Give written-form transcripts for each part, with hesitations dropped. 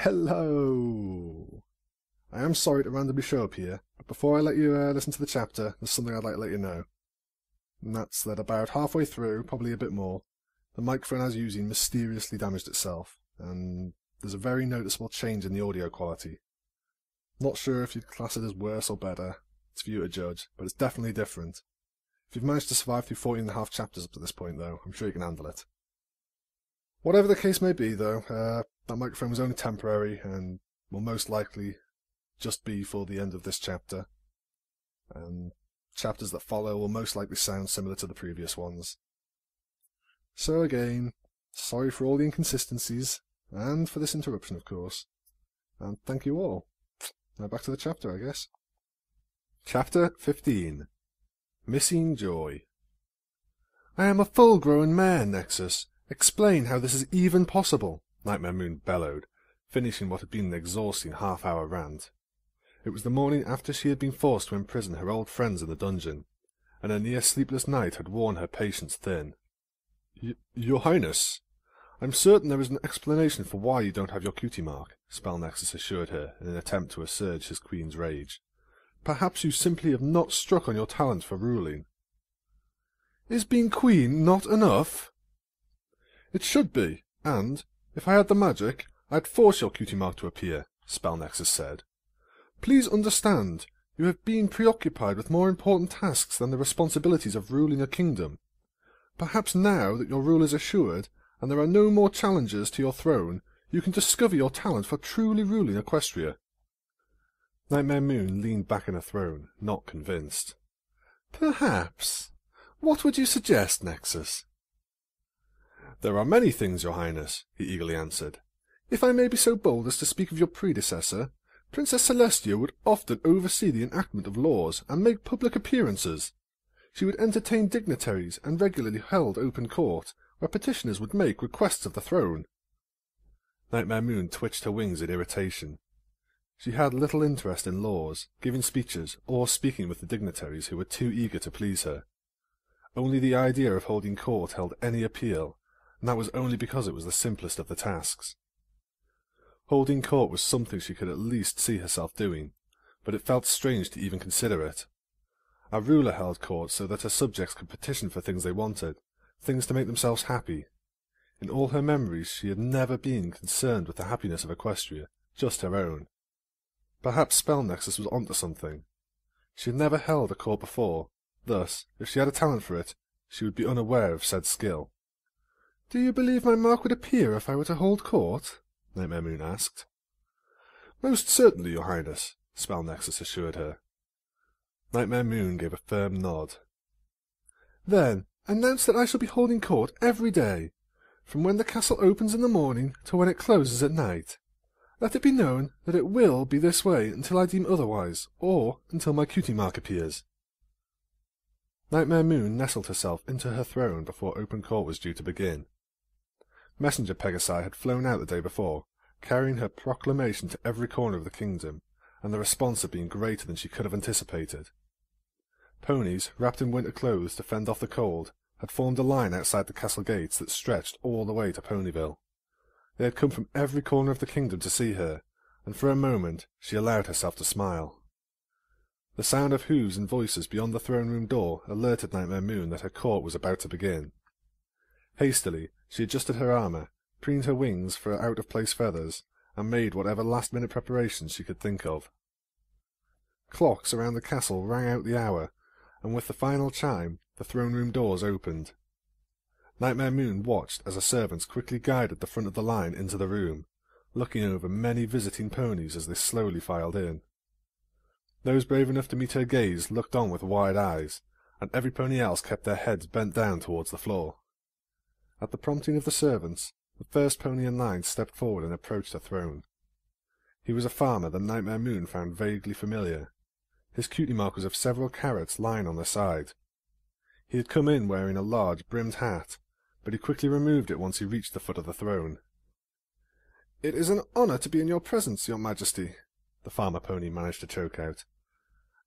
Hello! I am sorry to randomly show up here, but before I let you listen to the chapter, there's something I'd like to let you know. And that's that about halfway through, probably a bit more, the microphone I was using mysteriously damaged itself, and there's a very noticeable change in the audio quality. Not sure if you'd class it as worse or better, it's for you to judge, but it's definitely different. If you've managed to survive through 14.5 chapters up to this point though, I'm sure you can handle it. Whatever the case may be though, that microphone was only temporary and will most likely just be for the end of this chapter. And chapters that follow will most likely sound similar to the previous ones. So again, sorry for all the inconsistencies, and for this interruption of course. And thank you all. Now back to the chapter, I guess. Chapter 15. Missing Joy. I am a full-grown man, Nexus. Explain how this is even possible, Nightmare Moon bellowed, finishing what had been an exhausting half-hour rant. It was the morning after she had been forced to imprison her old friends in the dungeon, and a near-sleepless night had worn her patience thin. Your Highness, I'm certain there is an explanation for why you don't have your cutie mark, Spell Nexus assured her in an attempt to assuage his queen's rage. Perhaps you simply have not struck on your talent for ruling. Is being queen not enough? It should be, and, if I had the magic, I'd force your cutie mark to appear, Spell Nexus said. Please understand, you have been preoccupied with more important tasks than the responsibilities of ruling a kingdom. Perhaps now that your rule is assured, and there are no more challengers to your throne, you can discover your talent for truly ruling Equestria. Nightmare Moon leaned back in her throne, not convinced. Perhaps. What would you suggest, Nexus? There are many things, Your Highness, he eagerly answered. If I may be so bold as to speak of your predecessor, Princess Celestia would often oversee the enactment of laws and make public appearances. She would entertain dignitaries and regularly held open court, where petitioners would make requests of the throne. Nightmare Moon twitched her wings in irritation. She had little interest in laws, giving speeches, or speaking with the dignitaries who were too eager to please her. Only the idea of holding court held any appeal, and that was only because it was the simplest of the tasks. Holding court was something she could at least see herself doing, but it felt strange to even consider it. A ruler held court so that her subjects could petition for things they wanted, things to make themselves happy. In all her memories she had never been concerned with the happiness of Equestria, just her own. Perhaps Spell Nexus was onto something. She had never held a court before, thus, if she had a talent for it, she would be unaware of said skill. Do you believe my mark would appear if I were to hold court? Nightmare Moon asked. Most certainly, Your Highness, Spell Nexus assured her. Nightmare Moon gave a firm nod. Then, announce that I shall be holding court every day, from when the castle opens in the morning to when it closes at night. Let it be known that it will be this way until I deem otherwise, or until my cutie mark appears. Nightmare Moon nestled herself into her throne before open court was due to begin. Messenger Pegasi had flown out the day before, carrying her proclamation to every corner of the kingdom, and the response had been greater than she could have anticipated. Ponies, wrapped in winter clothes to fend off the cold, had formed a line outside the castle gates that stretched all the way to Ponyville. They had come from every corner of the kingdom to see her, and for a moment she allowed herself to smile. The sound of hooves and voices beyond the throne-room door alerted Nightmare Moon that her court was about to begin. Hastily, she adjusted her armour, preened her wings for out-of-place feathers, and made whatever last-minute preparations she could think of. Clocks around the castle rang out the hour, and with the final chime, the throne-room doors opened. Nightmare Moon watched as her servants quickly guided the front of the line into the room, looking over many visiting ponies as they slowly filed in. Those brave enough to meet her gaze looked on with wide eyes, and every pony else kept their heads bent down towards the floor. At the prompting of the servants, the first pony in line stepped forward and approached her throne. He was a farmer that Nightmare Moon found vaguely familiar. His cutie mark was of several carrots lying on the side. He had come in wearing a large, brimmed hat, but he quickly removed it once he reached the foot of the throne. "It is an honour to be in your presence, Your Majesty," the farmer pony managed to choke out.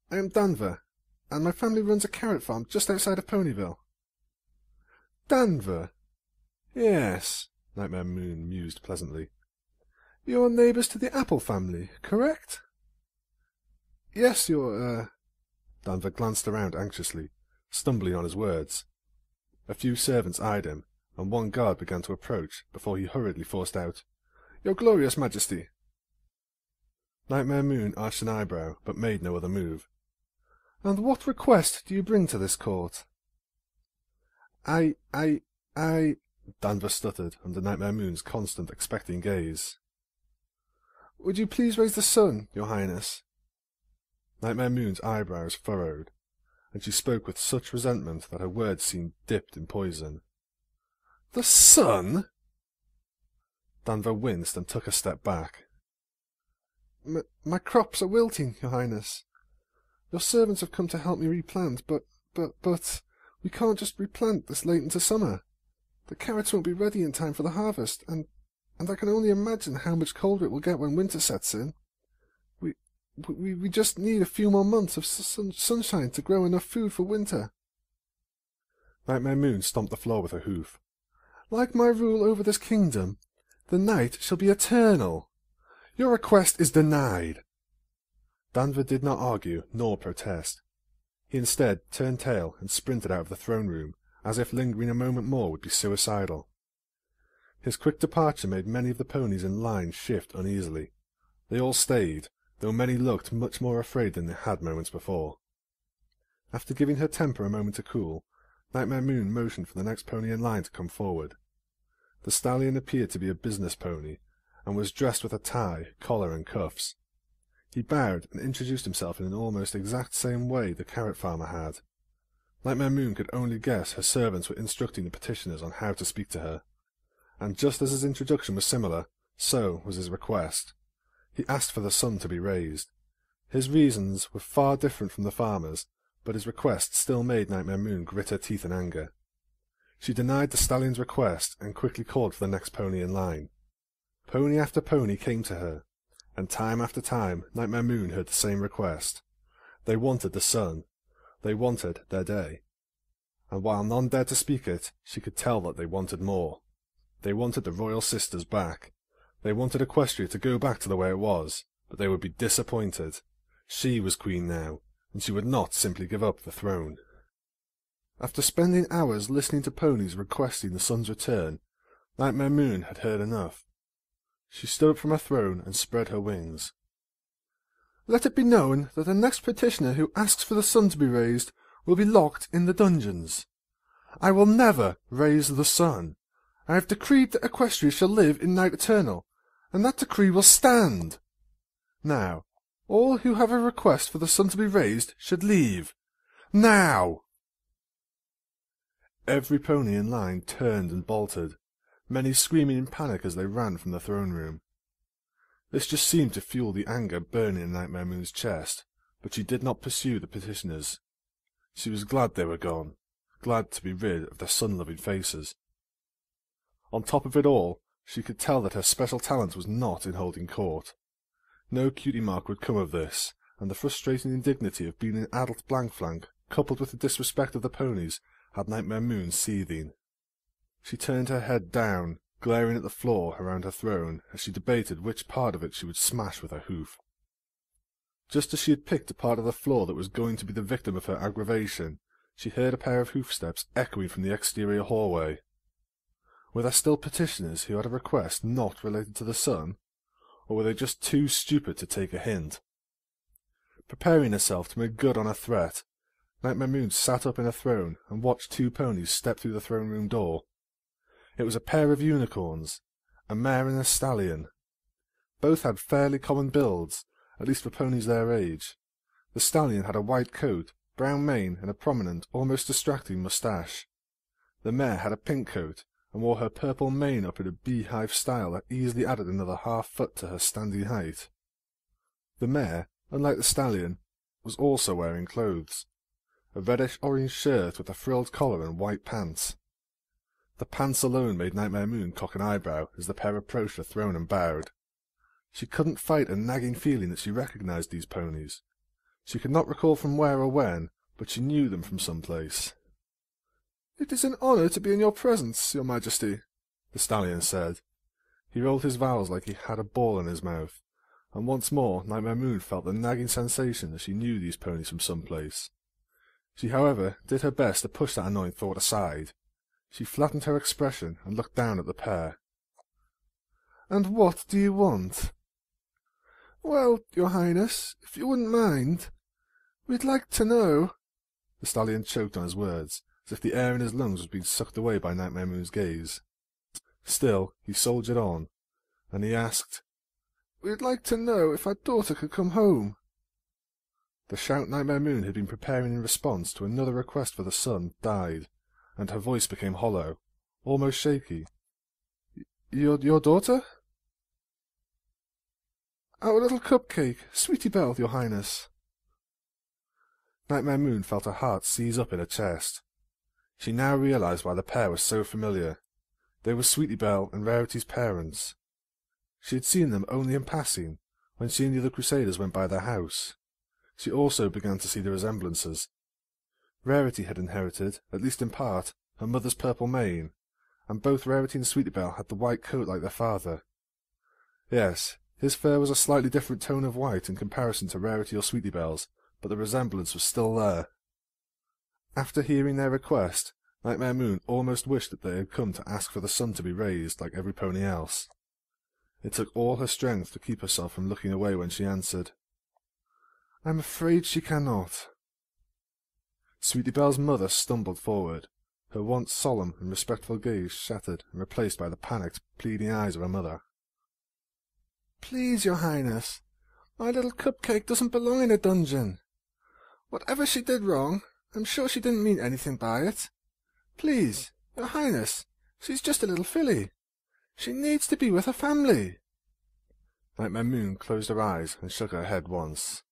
"I am Danver, and my family runs a carrot farm just outside of Ponyville." "Danver? Yes," Nightmare Moon mused pleasantly. You're neighbours to the Apple family, correct? Yes, you're, Danver glanced around anxiously, stumbling on his words. A few servants eyed him, and one guard began to approach before he hurriedly forced out, Your glorious Majesty. Nightmare Moon arched an eyebrow, but made no other move. And what request do you bring to this court? I... Danver stuttered under Nightmare Moon's constant expecting gaze. Would you please raise the sun, your highness? Nightmare Moon's eyebrows furrowed, and she spoke with such resentment that her words seemed dipped in poison. The sun? Danver winced and took a step back. My crops are wilting, your highness. Your servants have come to help me replant, but we can't just replant this late into summer. The carrots won't be ready in time for the harvest, and I can only imagine how much colder it will get when winter sets in. We just need a few more months of sunshine to grow enough food for winter. Nightmare Moon stomped the floor with her hoof. Like my rule over this kingdom, the night shall be eternal. Your request is denied. Danver did not argue nor protest. He instead turned tail and sprinted out of the throne room, as if lingering a moment more would be suicidal. His quick departure made many of the ponies in line shift uneasily. They all stayed, though many looked much more afraid than they had moments before. After giving her temper a moment to cool, Nightmare Moon motioned for the next pony in line to come forward. The stallion appeared to be a business pony, and was dressed with a tie, collar, and cuffs. He bowed and introduced himself in an almost exact same way the carrot farmer had. Nightmare Moon could only guess her servants were instructing the petitioners on how to speak to her, and just as his introduction was similar, so was his request. He asked for the sun to be raised. His reasons were far different from the farmer's, but his request still made Nightmare Moon grit her teeth in anger. She denied the stallion's request and quickly called for the next pony in line. Pony after pony came to her, and time after time Nightmare Moon heard the same request. They wanted the sun. They wanted their day. And while none dared to speak it, she could tell that they wanted more. They wanted the royal sisters back. They wanted Equestria to go back to the way it was, but they would be disappointed. She was queen now, and she would not simply give up the throne. After spending hours listening to ponies requesting the sun's return, Nightmare Moon had heard enough. She stood up from her throne and spread her wings. Let it be known that the next petitioner who asks for the sun to be raised will be locked in the dungeons. I will never raise the sun. I have decreed that Equestria shall live in night eternal, and that decree will stand. Now, all who have a request for the sun to be raised should leave. Now! Every pony in line turned and bolted, many screaming in panic as they ran from the throne room. This just seemed to fuel the anger burning in Nightmare Moon's chest, but she did not pursue the petitioners. She was glad they were gone, glad to be rid of their sun-loving faces. On top of it all, she could tell that her special talent was not in holding court. No cutie mark would come of this, and the frustrating indignity of being an adult blankflank, coupled with the disrespect of the ponies, had Nightmare Moon seething. She turned her head down, glaring at the floor around her throne as she debated which part of it she would smash with her hoof. Just as she had picked a part of the floor that was going to be the victim of her aggravation, she heard a pair of hoofsteps echoing from the exterior hallway. Were there still petitioners who had a request not related to the sun, or were they just too stupid to take a hint? Preparing herself to make good on her threat, Nightmare Moon sat up in her throne and watched two ponies step through the throne room door. It was a pair of unicorns, a mare and a stallion. Both had fairly common builds, at least for ponies their age. The stallion had a white coat, brown mane, and a prominent, almost distracting moustache. The mare had a pink coat, and wore her purple mane up in a beehive style that easily added another half-foot to her standing height. The mare, unlike the stallion, was also wearing clothes, a reddish-orange shirt with a frilled collar and white pants. The pants alone made Nightmare Moon cock an eyebrow as the pair approached the throne and bowed. She couldn't fight a nagging feeling that she recognized these ponies. She could not recall from where or when, but she knew them from some place. "It is an honor to be in your presence, your Majesty," the stallion said. He rolled his vowels like he had a ball in his mouth, and once more Nightmare Moon felt the nagging sensation that she knew these ponies from some place. She, however, did her best to push that annoying thought aside. She flattened her expression and looked down at the pair. "And what do you want?" "Well, Your Highness, if you wouldn't mind, we'd like to know—" The stallion choked on his words, as if the air in his lungs was being sucked away by Nightmare Moon's gaze. Still, he soldiered on, and he asked, "We'd like to know if our daughter could come home." The shout Nightmare Moon had been preparing in response to another request for the sun died, and her voice became hollow, almost shaky. Your daughter?" "Our little cupcake, Sweetie Belle, Your Highness." Nightmare Moon felt her heart seize up in her chest. She now realized why the pair was so familiar. They were Sweetie Belle and Rarity's parents. She had seen them only in passing, when she and the other Crusaders went by their house. She also began to see the resemblances. Rarity had inherited, at least in part, her mother's purple mane, and both Rarity and Sweetie Belle had the white coat like their father. Yes, his fur was a slightly different tone of white in comparison to Rarity or Sweetie Belle's, but the resemblance was still there. After hearing their request, Nightmare Moon almost wished that they had come to ask for the sun to be raised like every pony else. It took all her strength to keep herself from looking away when she answered, "I'm afraid she cannot." Sweetie Belle's mother stumbled forward, her once solemn and respectful gaze shattered and replaced by the panicked, pleading eyes of her mother. "Please, Your Highness, my little cupcake doesn't belong in a dungeon. Whatever she did wrong, I'm sure she didn't mean anything by it. Please, Your Highness, she's just a little filly. She needs to be with her family." Nightmare Moon closed her eyes and shook her head once.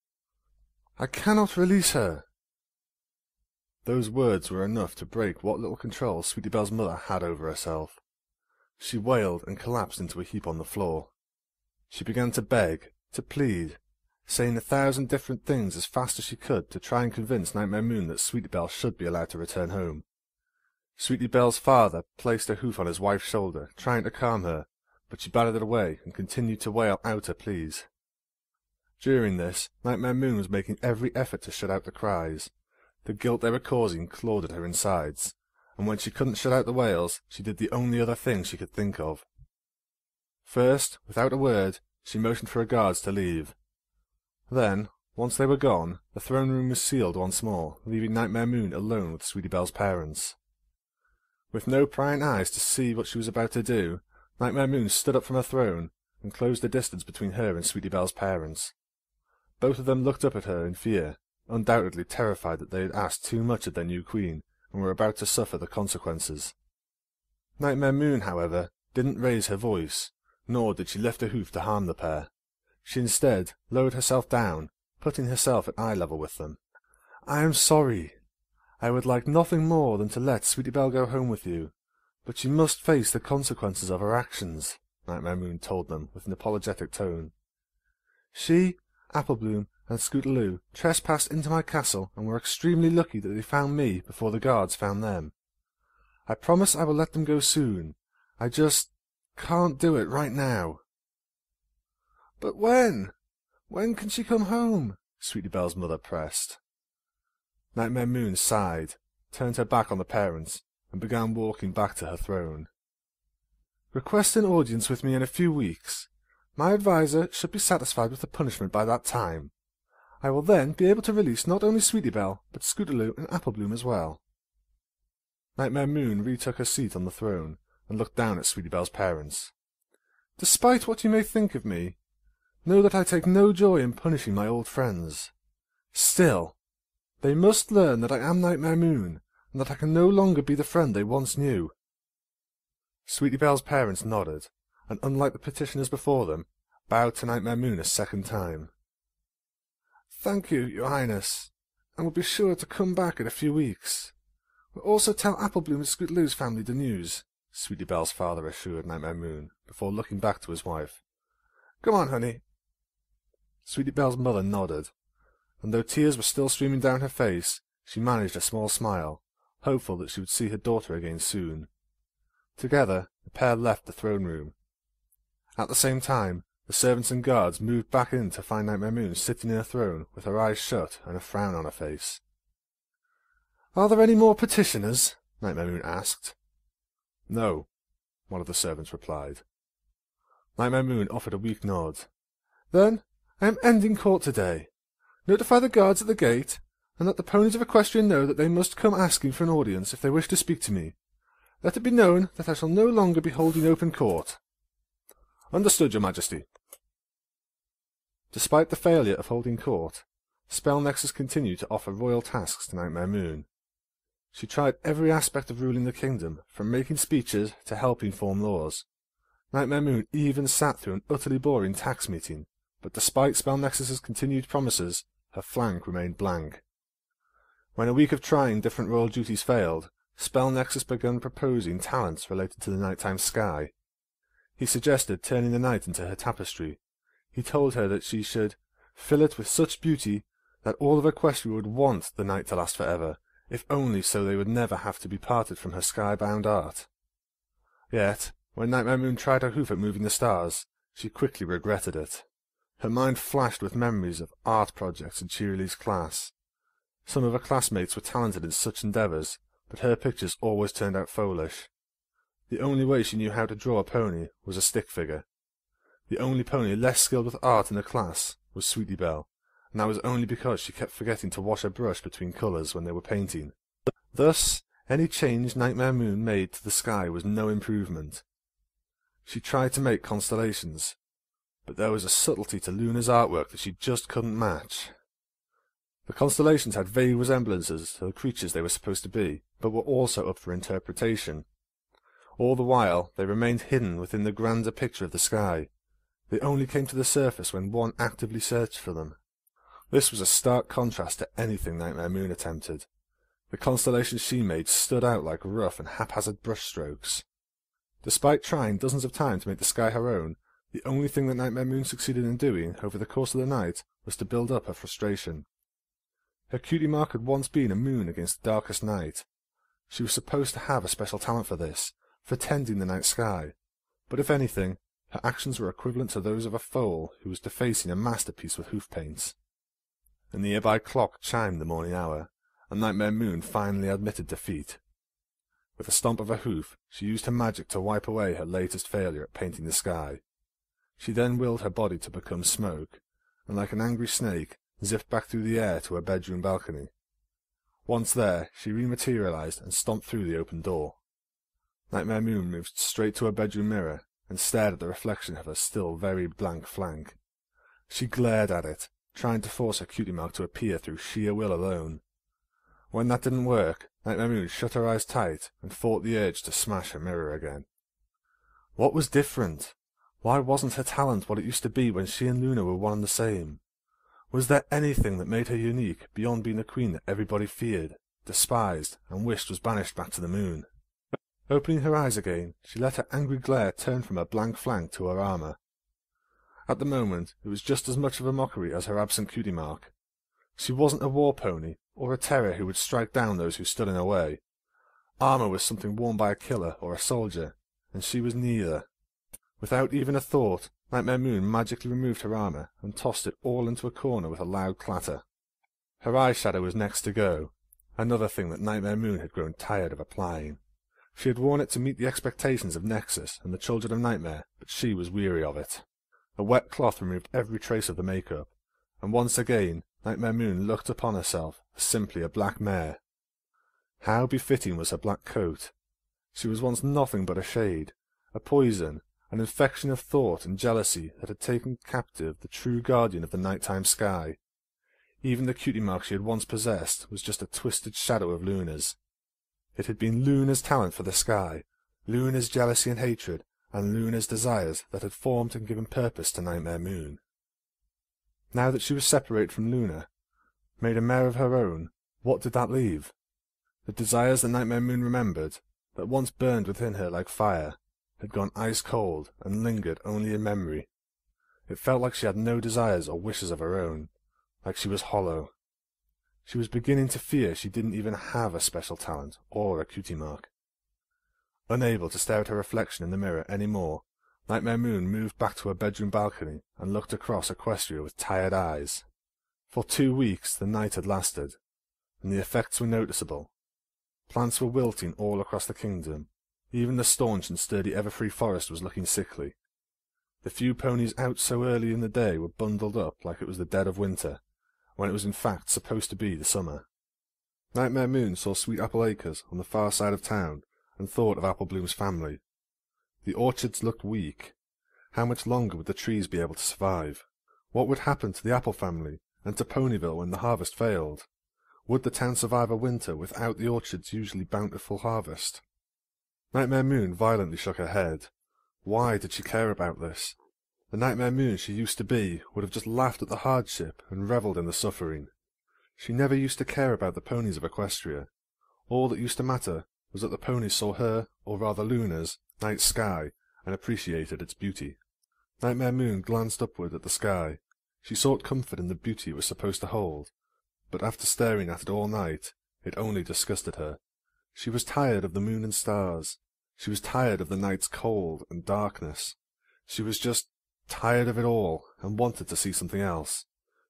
"I cannot release her." Those words were enough to break what little control Sweetie Belle's mother had over herself. She wailed and collapsed into a heap on the floor. She began to beg, to plead, saying 1,000 different things as fast as she could to try and convince Nightmare Moon that Sweetie Belle should be allowed to return home. Sweetie Belle's father placed her hoof on his wife's shoulder, trying to calm her, but she batted it away and continued to wail out her pleas. During this, Nightmare Moon was making every effort to shut out the cries. The guilt they were causing clawed at her insides, and when she couldn't shut out the wails, she did the only other thing she could think of. First, without a word, she motioned for her guards to leave. Then, once they were gone, the throne room was sealed once more, leaving Nightmare Moon alone with Sweetie Belle's parents. With no prying eyes to see what she was about to do, Nightmare Moon stood up from her throne and closed the distance between her and Sweetie Belle's parents. Both of them looked up at her in fear, undoubtedly terrified that they had asked too much of their new queen and were about to suffer the consequences. Nightmare Moon, however, didn't raise her voice, nor did she lift a hoof to harm the pair. She instead lowered herself down, putting herself at eye level with them. "I am sorry. I would like nothing more than to let Sweetie Belle go home with you, but she must face the consequences of her actions," Nightmare Moon told them with an apologetic tone. "She, Applebloom, and Scootaloo trespassed into my castle and were extremely lucky that they found me before the guards found them. I promise I will let them go soon. I just can't do it right now." "But when? When can she come home?" Sweetie Belle's mother pressed. Nightmare Moon sighed, turned her back on the parents, and began walking back to her throne. "Request an audience with me in a few weeks. My adviser should be satisfied with the punishment by that time. I will then be able to release not only Sweetie Belle, but Scootaloo and Applebloom as well." Nightmare Moon retook her seat on the throne and looked down at Sweetie Belle's parents. "Despite what you may think of me, know that I take no joy in punishing my old friends. Still, they must learn that I am Nightmare Moon, and that I can no longer be the friend they once knew." Sweetie Belle's parents nodded, and unlike the petitioners before them, bowed to Nightmare Moon a second time. "Thank you, Your Highness, and we'll be sure to come back in a few weeks. We'll also tell Applebloom and Scootaloo's family the news," Sweetie Belle's father assured Nightmare Moon, before looking back to his wife. "Come on, honey." Sweetie Belle's mother nodded, and though tears were still streaming down her face, she managed a small smile, hopeful that she would see her daughter again soon. Together, the pair left the throne room. At the same time, the servants and guards moved back in to find Nightmare Moon sitting in a throne with her eyes shut and a frown on her face. "Are there any more petitioners?" Nightmare Moon asked. "No," one of the servants replied. Nightmare Moon offered a weak nod. "Then I am ending court today. Notify the guards at the gate, and let the ponies of Equestrian know that they must come asking for an audience if they wish to speak to me. Let it be known that I shall no longer be holding open court." "Understood, your majesty." Despite the failure of holding court, Spell Nexus continued to offer royal tasks to Nightmare Moon. She tried every aspect of ruling the kingdom, from making speeches to helping form laws. Nightmare Moon even sat through an utterly boring tax meeting, but despite Spell Nexus's continued promises, her flank remained blank. When a week of trying different royal duties failed, Spell Nexus began proposing talents related to the nighttime sky. He suggested turning the night into her tapestry. He told her that she should fill it with such beauty that all of Equestria would want the night to last forever, if only so they would never have to be parted from her sky-bound art. Yet, when Nightmare Moon tried her hoof at moving the stars, she quickly regretted it. Her mind flashed with memories of art projects in Cheerilee's class. Some of her classmates were talented in such endeavours, but her pictures always turned out foolish. The only way she knew how to draw a pony was a stick figure. The only pony less skilled with art in the class was Sweetie Belle, and that was only because she kept forgetting to wash her brush between colours when they were painting. Thus, any change Nightmare Moon made to the sky was no improvement. She tried to make constellations, but there was a subtlety to Luna's artwork that she just couldn't match. The constellations had vague resemblances to the creatures they were supposed to be, but were also up for interpretation. All the while, they remained hidden within the grander picture of the sky. They only came to the surface when one actively searched for them. This was a stark contrast to anything Nightmare Moon attempted. The constellations she made stood out like rough and haphazard brushstrokes. Despite trying dozens of times to make the sky her own, the only thing that Nightmare Moon succeeded in doing over the course of the night was to build up her frustration. Her cutie mark had once been a moon against the darkest night. She was supposed to have a special talent for this, for tending the night sky, but if anything, her actions were equivalent to those of a foal who was defacing a masterpiece with hoof paints. A nearby clock chimed the morning hour, and Nightmare Moon finally admitted defeat. With a stomp of her hoof, she used her magic to wipe away her latest failure at painting the sky. She then willed her body to become smoke, and like an angry snake, zipped back through the air to her bedroom balcony. Once there, she rematerialized and stomped through the open door. Nightmare Moon moved straight to her bedroom mirror and stared at the reflection of her still very blank flank. She glared at it, trying to force her cutie mark to appear through sheer will alone. When that didn't work, Nightmare Moon shut her eyes tight and fought the urge to smash her mirror again. What was different? Why wasn't her talent what it used to be when she and Luna were one and the same? Was there anything that made her unique beyond being a queen that everybody feared, despised, and wished was banished back to the moon? Opening her eyes again, she let her angry glare turn from her blank flank to her armour. At the moment, it was just as much of a mockery as her absent cutie mark. She wasn't a war pony, or a terror who would strike down those who stood in her way. Armour was something worn by a killer or a soldier, and she was neither. Without even a thought, Nightmare Moon magically removed her armour and tossed it all into a corner with a loud clatter. Her eyeshadow was next to go, another thing that Nightmare Moon had grown tired of applying. She had worn it to meet the expectations of Nexus and the Children of Nightmare, but she was weary of it. A wet cloth removed every trace of the makeup, and once again Nightmare Moon looked upon herself as simply a black mare. How befitting was her black coat! She was once nothing but a shade, a poison, an infection of thought and jealousy that had taken captive the true guardian of the nighttime sky. Even the cutie mark she had once possessed was just a twisted shadow of Luna's. It had been Luna's talent for the sky, Luna's jealousy and hatred, and Luna's desires that had formed and given purpose to Nightmare Moon. Now that she was separated from Luna, made a mare of her own, what did that leave? The desires that Nightmare Moon remembered, that once burned within her like fire, had gone ice-cold and lingered only in memory. It felt like she had no desires or wishes of her own, like she was hollow. She was beginning to fear she didn't even have a special talent or a cutie mark. Unable to stare at her reflection in the mirror any more, Nightmare Moon moved back to her bedroom balcony and looked across Equestria with tired eyes. For 2 weeks the night had lasted, and the effects were noticeable. Plants were wilting all across the kingdom. Even the staunch and sturdy Everfree forest was looking sickly. The few ponies out so early in the day were bundled up like it was the dead of winter, when it was in fact supposed to be the summer. Nightmare Moon saw Sweet Apple Acres on the far side of town and thought of Apple Bloom's family. The orchards looked weak. How much longer would the trees be able to survive? What would happen to the Apple family and to Ponyville when the harvest failed? Would the town survive a winter without the orchard's usually bountiful harvest? Nightmare Moon violently shook her head. Why did she care about this? The Nightmare Moon she used to be would have just laughed at the hardship and revelled in the suffering. She never used to care about the ponies of Equestria. All that used to matter was that the ponies saw her, or rather Luna's, night sky and appreciated its beauty. Nightmare Moon glanced upward at the sky. She sought comfort in the beauty it was supposed to hold, but after staring at it all night, it only disgusted her. She was tired of the moon and stars. She was tired of the night's cold and darkness. She was just tired of it all and wanted to see something else.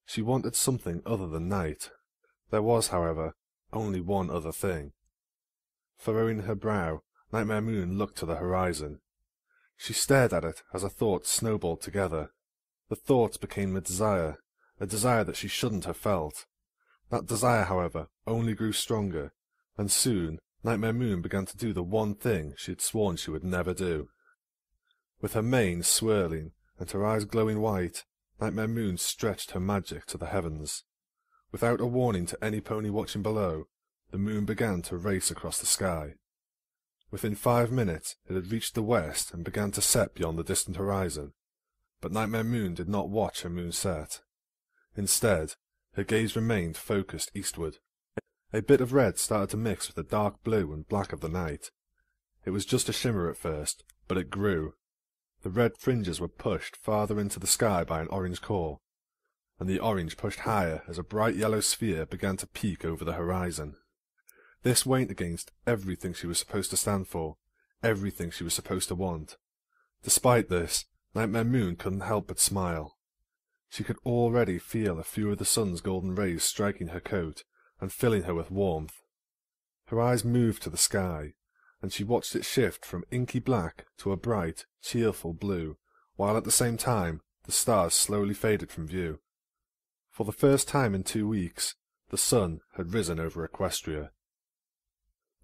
She wanted something other than night. There was, however, only one other thing. Furrowing her brow, Nightmare Moon looked to the horizon. She stared at it as her thoughts snowballed together. The thoughts became a desire that she shouldn't have felt. That desire, however, only grew stronger, and soon Nightmare Moon began to do the one thing she had sworn she would never do. With her mane swirling and her eyes glowing white, Nightmare Moon stretched her magic to the heavens. Without a warning to any pony watching below, the moon began to race across the sky. Within 5 minutes it had reached the west and began to set beyond the distant horizon. But Nightmare Moon did not watch her moon set. Instead, her gaze remained focused eastward. A bit of red started to mix with the dark blue and black of the night. It was just a shimmer at first, but it grew. The red fringes were pushed farther into the sky by an orange core, and the orange pushed higher as a bright yellow sphere began to peek over the horizon. This went against everything she was supposed to stand for, everything she was supposed to want. Despite this, Nightmare Moon couldn't help but smile. She could already feel a few of the sun's golden rays striking her coat and filling her with warmth. Her eyes moved to the sky, and she watched it shift from inky black to a bright, cheerful blue, while at the same time the stars slowly faded from view. For the first time in 2 weeks, the sun had risen over Equestria.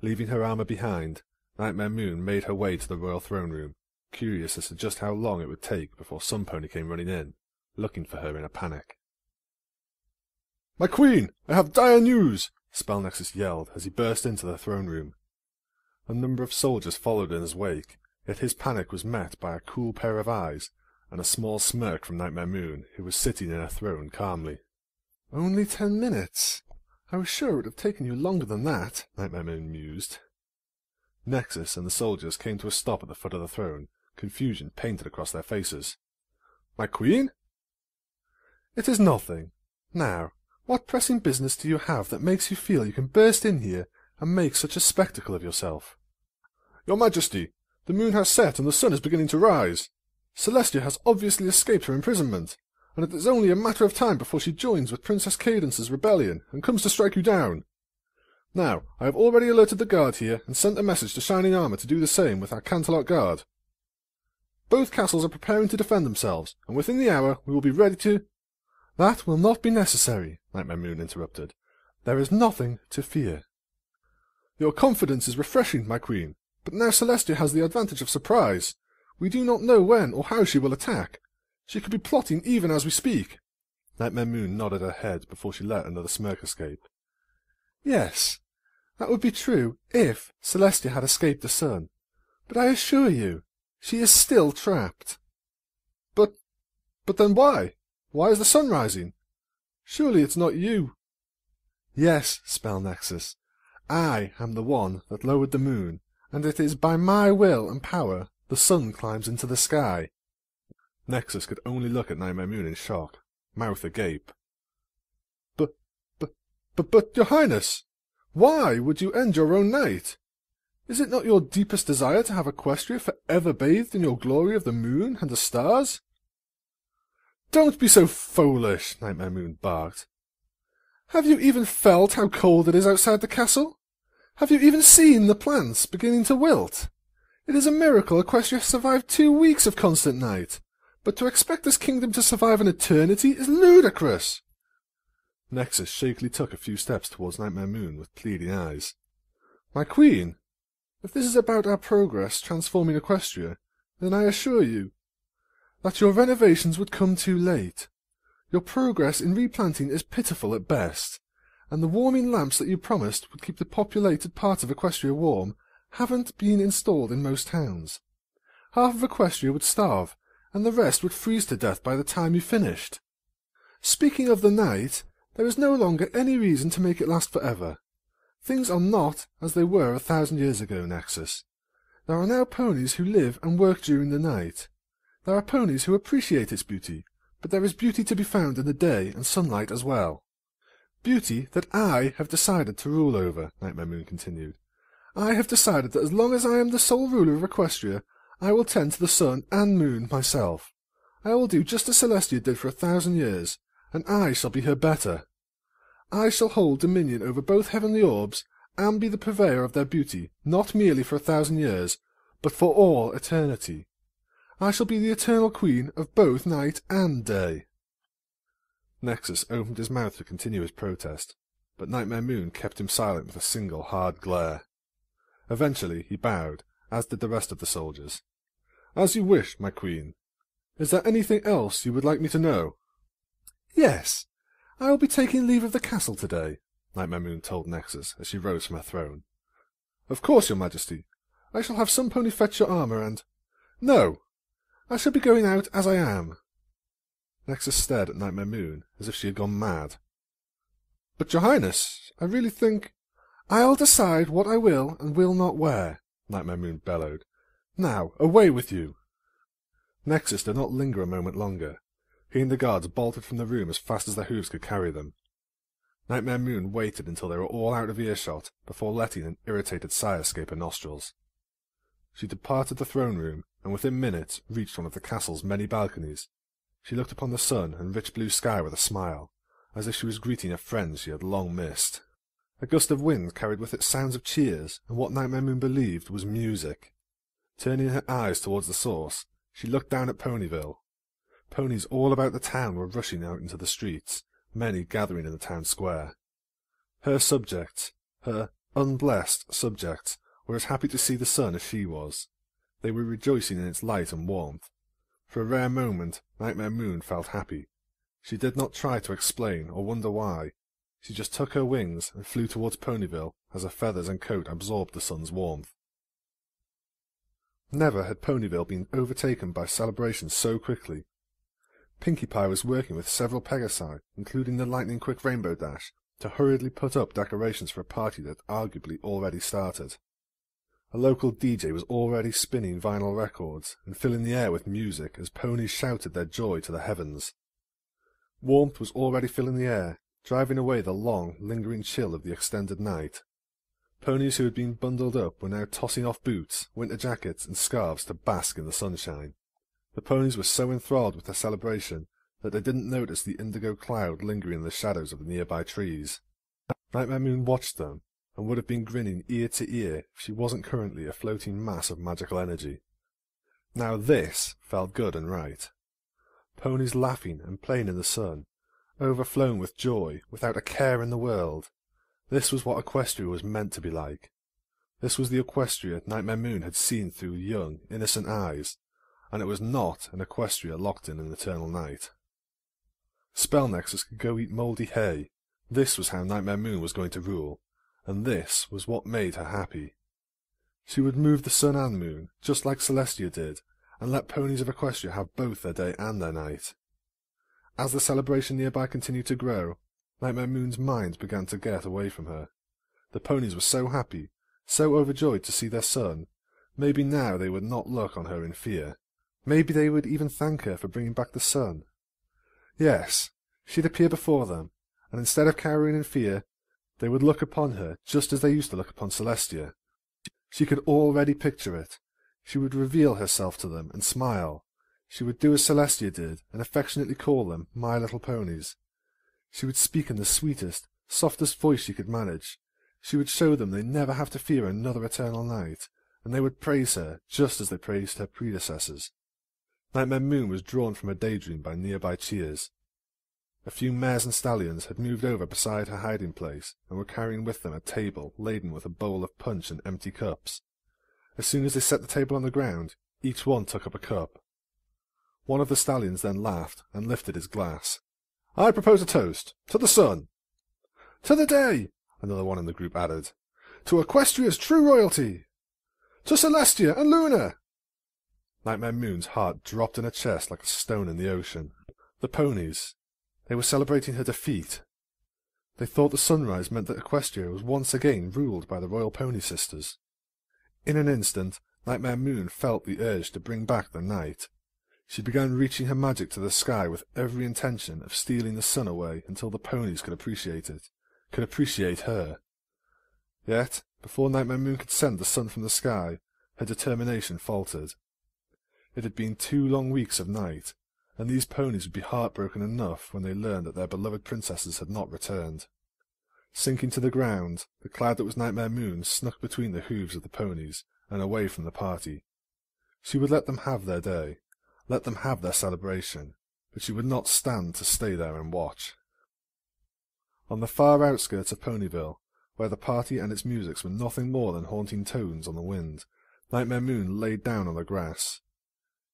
Leaving her armour behind, Nightmare Moon made her way to the royal throne room, curious as to just how long it would take before some pony came running in, looking for her in a panic. "My queen, I have dire news!" Spellnexus yelled as he burst into the throne room. A number of soldiers followed in his wake, yet his panic was met by a cool pair of eyes and a small smirk from Nightmare Moon, who was sitting in her throne calmly. "Only 10 minutes. I was sure it would have taken you longer than that," Nightmare Moon mused. Nexus and the soldiers came to a stop at the foot of the throne, confusion painted across their faces. "My queen?" "It is nothing. Now, what pressing business do you have that makes you feel you can burst in here and make such a spectacle of yourself?" "Your Majesty, the moon has set and the sun is beginning to rise. Celestia has obviously escaped her imprisonment, and it is only a matter of time before she joins with Princess Cadence's rebellion and comes to strike you down. Now, I have already alerted the guard here and sent a message to Shining Armour to do the same with our Canterlot guard. Both castles are preparing to defend themselves, and within the hour we will be ready to—" "That will not be necessary," Nightmare Moon interrupted. "There is nothing to fear." "Your confidence is refreshing, my queen, but now Celestia has the advantage of surprise. We do not know when or how she will attack. She could be plotting even as we speak." Nightmare Moon nodded her head before she let another smirk escape. "Yes, that would be true if Celestia had escaped the sun. But I assure you, she is still trapped." But then why? Why is the sun rising? Surely it's not you." "Yes, Spellnexus. I am the one that lowered the moon, and it is by my will and power the sun climbs into the sky." Nexus could only look at Nightmare Moon in shock, mouth agape. But, Your Highness, why would you end your own night? Is it not your deepest desire to have Equestria for ever bathed in your glory of the moon and the stars? Don't be so foolish, Nightmare Moon barked. Have you even felt how cold it is outside the castle? Have you even seen the plants beginning to wilt? It is a miracle Equestria survived 2 weeks of constant night, but to expect this kingdom to survive an eternity is ludicrous. Nexus shakily took a few steps towards Nightmare Moon with pleading eyes. My queen, if this is about our progress transforming Equestria, then I assure you that your renovations would come too late. Your progress in replanting is pitiful at best, and the warming lamps that you promised would keep the populated part of Equestria warm haven't been installed in most towns. Half of Equestria would starve, and the rest would freeze to death by the time you finished. Speaking of the night, there is no longer any reason to make it last forever. Things are not as they were 1,000 years ago, Nexus. There are now ponies who live and work during the night. There are ponies who appreciate its beauty, but there is beauty to be found in the day and sunlight as well. Beauty that I have decided to rule over, Nightmare Moon continued. I have decided that as long as I am the sole ruler of Equestria, I will tend to the sun and moon myself. I will do just as Celestia did for 1,000 years, and I shall be her better. I shall hold dominion over both heavenly orbs, and be the purveyor of their beauty, not merely for 1,000 years, but for all eternity. I shall be the eternal queen of both night and day. Nexus opened his mouth to continue his protest, but Nightmare Moon kept him silent with a single hard glare. Eventually he bowed, as did the rest of the soldiers. As you wish, my queen. Is there anything else you would like me to know? Yes. I will be taking leave of the castle today, Nightmare Moon told Nexus as she rose from her throne. Of course, your majesty. I shall have some pony fetch your armour and— No! I shall be going out as I am. Nexus stared at Nightmare Moon as if she had gone mad. But, your highness, I really think— I'll decide what I will and will not wear, Nightmare Moon bellowed. Now, away with you! Nexus did not linger a moment longer. He and the guards bolted from the room as fast as their hooves could carry them. Nightmare Moon waited until they were all out of earshot before letting an irritated sigh escape her nostrils. She departed the throne room, and within minutes reached one of the castle's many balconies. She looked upon the sun and rich blue sky with a smile, as if she was greeting a friend she had long missed. A gust of wind carried with it sounds of cheers, and what Nightmare Moon believed was music. Turning her eyes towards the source, she looked down at Ponyville. Ponies all about the town were rushing out into the streets, many gathering in the town square. Her subjects, her unblessed subjects, were as happy to see the sun as she was. They were rejoicing in its light and warmth. For a rare moment, Nightmare Moon felt happy. She did not try to explain or wonder why. She just took her wings and flew towards Ponyville as her feathers and coat absorbed the sun's warmth. Never had Ponyville been overtaken by celebration so quickly. Pinkie Pie was working with several Pegasi, including the lightning-quick Rainbow Dash, to hurriedly put up decorations for a party that arguably already started. A local DJ was already spinning vinyl records and filling the air with music as ponies shouted their joy to the heavens. Warmth was already filling the air, driving away the long, lingering chill of the extended night. Ponies who had been bundled up were now tossing off boots, winter jackets, and scarves to bask in the sunshine. The ponies were so enthralled with their celebration that they didn't notice the indigo cloud lingering in the shadows of the nearby trees. Nightmare Moon watched them, and would have been grinning ear to ear if she wasn't currently a floating mass of magical energy. Now this felt good and right. Ponies laughing and playing in the sun, overflowing with joy, without a care in the world. This was what Equestria was meant to be like. This was the Equestria Nightmare Moon had seen through young, innocent eyes, and it was not an Equestria locked in an eternal night. Spell Nexus could go eat mouldy hay. This was how Nightmare Moon was going to rule, and this was what made her happy. She would move the sun and moon, just like Celestia did, and let ponies of Equestria have both their day and their night. As the celebration nearby continued to grow, Nightmare Moon's mind began to get away from her. The ponies were so happy, so overjoyed to see their son. Maybe now they would not look on her in fear. Maybe they would even thank her for bringing back the sun. Yes, she'd appear before them, and instead of cowering in fear, they would look upon her just as they used to look upon Celestia. She could already picture it. She would reveal herself to them and smile. She would do as Celestia did and affectionately call them My Little Ponies. She would speak in the sweetest, softest voice she could manage. She would show them they never have to fear another eternal night, and they would praise her just as they praised her predecessors. Nightmare Moon was drawn from her daydream by nearby cheers. A few mares and stallions had moved over beside her hiding place and were carrying with them a table laden with a bowl of punch and empty cups. As soon as they set the table on the ground, each one took up a cup. One of the stallions then laughed and lifted his glass. "I propose a toast. To the sun." "To the day," another one in the group added. "To Equestria's true royalty." "To Celestia and Luna." Nightmare Moon's heart dropped in her chest like a stone in the ocean. The ponies. They were celebrating her defeat. They thought the sunrise meant that Equestria was once again ruled by the royal pony sisters. In an instant, Nightmare Moon felt the urge to bring back the night. She began reaching her magic to the sky with every intention of stealing the sun away until the ponies could appreciate it, could appreciate her. Yet, before Nightmare Moon could send the sun from the sky, her determination faltered. It had been 2 long weeks of night, and these ponies would be heartbroken enough when they learned that their beloved princesses had not returned. Sinking to the ground, the cloud that was Nightmare Moon snuck between the hooves of the ponies and away from the party. She would let them have their day, let them have their celebration, but she would not stand to stay there and watch. On the far outskirts of Ponyville, where the party and its musics were nothing more than haunting tones on the wind, Nightmare Moon laid down on the grass.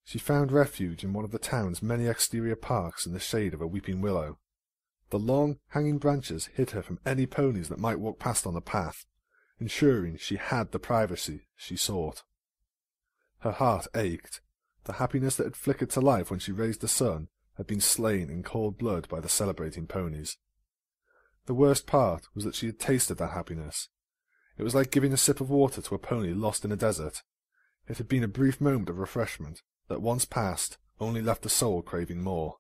She found refuge in one of the town's many exterior parks in the shade of a weeping willow. The long, hanging branches hid her from any ponies that might walk past on the path, ensuring she had the privacy she sought. Her heart ached. The happiness that had flickered to life when she raised the sun had been slain in cold blood by the celebrating ponies. The worst part was that she had tasted that happiness. It was like giving a sip of water to a pony lost in a desert. It had been a brief moment of refreshment that, once past, only left the soul craving more.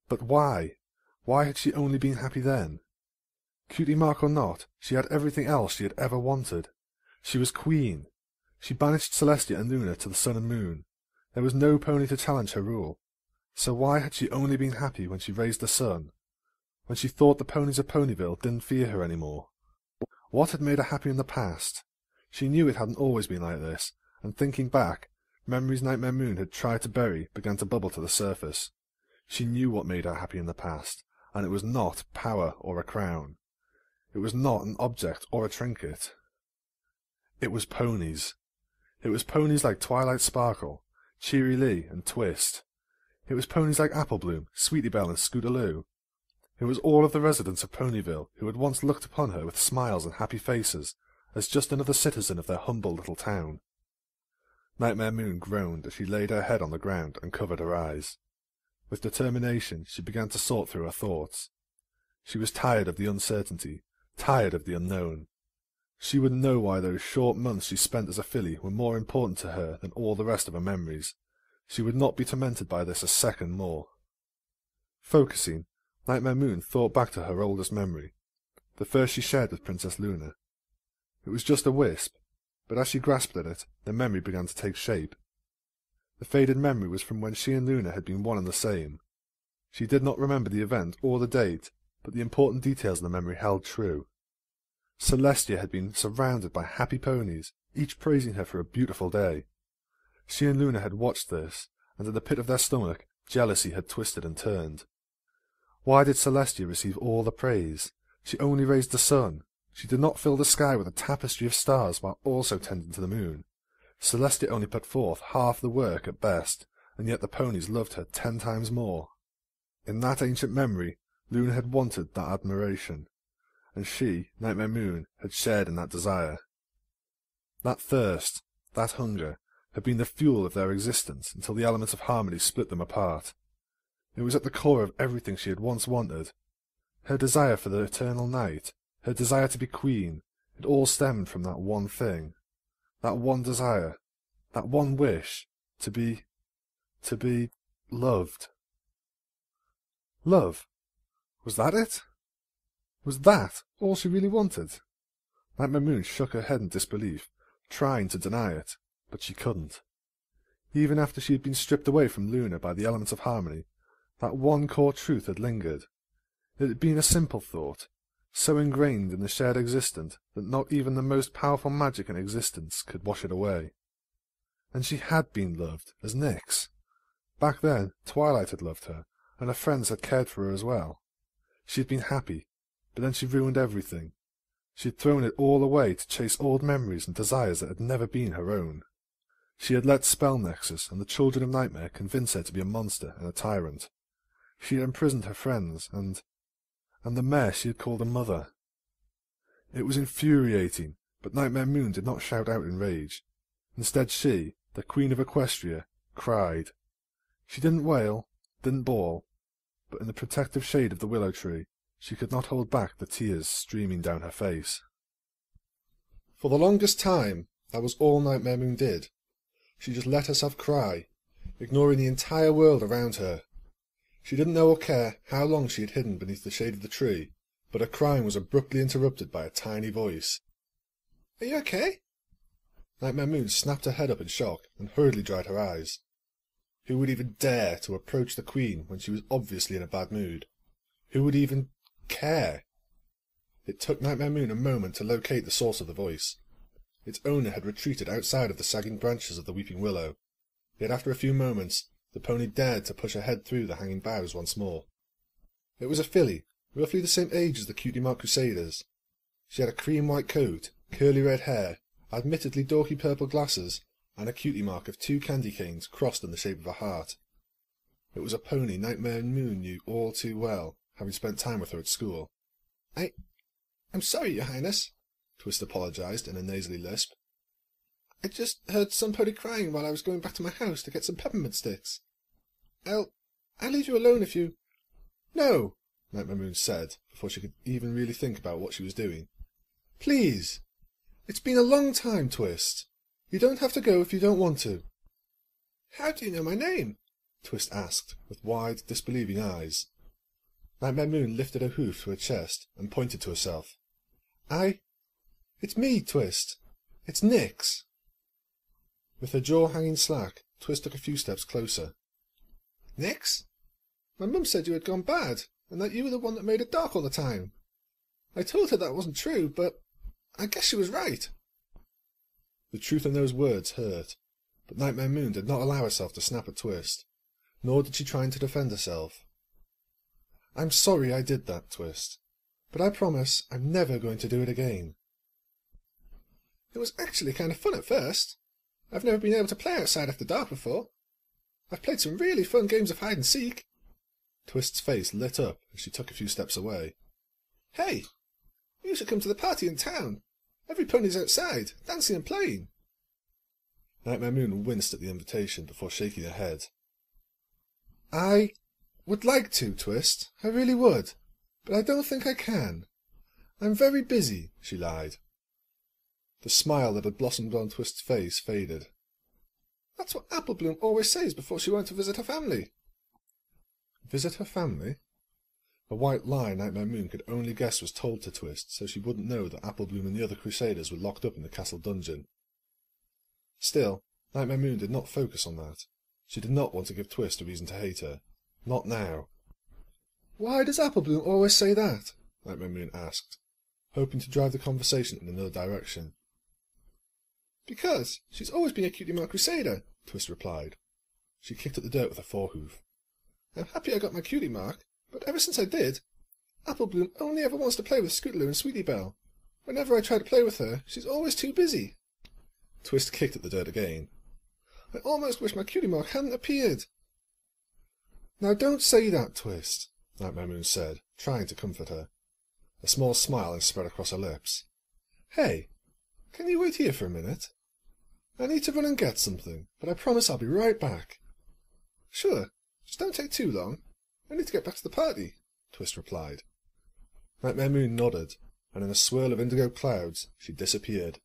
But why? Why had she only been happy then? Cutie mark or not, she had everything else she had ever wanted. She was queen. She banished Celestia and Luna to the sun and moon. There was no pony to challenge her rule. So why had she only been happy when she raised the sun? When she thought the ponies of Ponyville didn't fear her any more? What had made her happy in the past? She knew it hadn't always been like this, and thinking back, memories Nightmare Moon had tried to bury began to bubble to the surface. She knew what made her happy in the past, and it was not power or a crown. It was not an object or a trinket. It was ponies. It was ponies like Twilight Sparkle, Cheery Lee, and Twist. It was ponies like Applebloom, Sweetie Belle, and Scootaloo. It was all of the residents of Ponyville who had once looked upon her with smiles and happy faces, as just another citizen of their humble little town. Nightmare Moon groaned as she laid her head on the ground and covered her eyes. With determination she began to sort through her thoughts. She was tired of the uncertainty, tired of the unknown. She would know why those short months she spent as a filly were more important to her than all the rest of her memories. She would not be tormented by this a second more. Focusing, Nightmare Moon thought back to her oldest memory, the first she shared with Princess Luna. It was just a wisp, but as she grasped at it, the memory began to take shape. The faded memory was from when she and Luna had been one and the same. She did not remember the event or the date, but the important details of the memory held true. Celestia had been surrounded by happy ponies, each praising her for a beautiful day. She and Luna had watched this, and in the pit of their stomach, jealousy had twisted and turned. Why did Celestia receive all the praise? She only raised the sun. She did not fill the sky with a tapestry of stars while also tending to the moon. Celestia only put forth half the work at best, and yet the ponies loved her 10 times more. In that ancient memory, Luna had wanted that admiration, and she, Nightmare Moon, had shared in that desire. That thirst, that hunger, had been the fuel of their existence until the elements of harmony split them apart. It was at the core of everything she had once wanted. Her desire for the eternal night, her desire to be queen, it all stemmed from that one thing, that one desire, that one wish, to be loved. Love? Was that it? Was that all she really wanted? Nightmare Moon shook her head in disbelief, trying to deny it, but she couldn't. Even after she had been stripped away from Luna by the elements of harmony, that one core truth had lingered. It had been a simple thought, so ingrained in the shared existent that not even the most powerful magic in existence could wash it away. And she had been loved as Nyx. Back then, Twilight had loved her, and her friends had cared for her as well. She had been happy, but then she ruined everything. She had thrown it all away to chase old memories and desires that had never been her own. She had let Spell Nexus and the Children of Nightmare convince her to be a monster and a tyrant. She had imprisoned her friends, and the mare she had called a mother. It was infuriating, but Nightmare Moon did not shout out in rage. Instead she, the Queen of Equestria, cried. She didn't wail, didn't bawl, but in the protective shade of the willow tree, she could not hold back the tears streaming down her face. For the longest time, that was all Nightmare Moon did. She just let herself cry, ignoring the entire world around her. She didn't know or care how long she had hidden beneath the shade of the tree, but her crying was abruptly interrupted by a tiny voice. "Are you okay?" Nightmare Moon snapped her head up in shock and hurriedly dried her eyes. Who would even dare to approach the Queen when she was obviously in a bad mood? Who would even care? It took Nightmare Moon a moment to locate the source of the voice. Its owner had retreated outside of the sagging branches of the weeping willow. Yet after a few moments, the pony dared to push her head through the hanging boughs once more. It was a filly, roughly the same age as the Cutie Mark Crusaders. She had a cream-white coat, curly red hair, admittedly dorky purple glasses, and a cutie mark of 2 candy canes crossed in the shape of a heart. It was a pony Nightmare Moon knew all too well, having spent time with her at school. I'm sorry, Your Highness," Twist apologized in a nasally lisp. "I just heard somebody crying while I was going back to my house to get some peppermint sticks. I'll leave you alone if you—" "No," Nightmare Moon said, before she could even really think about what she was doing. "Please. It's been a long time, Twist. You don't have to go if you don't want to." "How do you know my name?" Twist asked, with wide, disbelieving eyes. Nightmare Moon lifted her hoof to her chest and pointed to herself. It's me, Twist. It's Nyx." With her jaw hanging slack, Twist took a few steps closer. "Nyx? My mum said you had gone bad, and that you were the one that made it dark all the time. I told her that wasn't true, but I guess she was right." The truth in those words hurt, but Nightmare Moon did not allow herself to snap at Twist, nor did she try to defend herself. "I'm sorry I did that, Twist, but I promise I'm never going to do it again." "It was actually kind of fun at first. I've never been able to play outside after dark before. I've played some really fun games of hide-and-seek." Twist's face lit up as she took a few steps away. "Hey, you should come to the party in town. Everypony's outside, dancing and playing." Nightmare Moon winced at the invitation before shaking her head. "I would like to, Twist. I really would. But I don't think I can. I'm very busy," she lied. The smile that had blossomed on Twist's face faded. "That's what Apple Bloom always says before she went to visit her family." Visit her family? A white lie Nightmare Moon could only guess was told to Twist, so she wouldn't know that Apple Bloom and the other Crusaders were locked up in the castle dungeon. Still, Nightmare Moon did not focus on that. She did not want to give Twist a reason to hate her. Not now. "Why does Apple Bloom always say that?" Nightmare Moon asked, hoping to drive the conversation in another direction. "Because she's always been a Cutie Mark Crusader," Twist replied. She kicked at the dirt with her forehoof. "I'm happy I got my Cutie Mark, but ever since I did, Apple Bloom only ever wants to play with Scootaloo and Sweetie Belle. Whenever I try to play with her, she's always too busy." Twist kicked at the dirt again. "I almost wish my Cutie Mark hadn't appeared." "Now don't say that, Twist," Nightmare Moon said, trying to comfort her. A small smile spread across her lips. "Hey, can you wait here for a minute? I need to run and get something, but I promise I'll be right back." "Sure, just don't take too long. I need to get back to the party," Twist replied. Nightmare Moon nodded, and in a swirl of indigo clouds, she disappeared.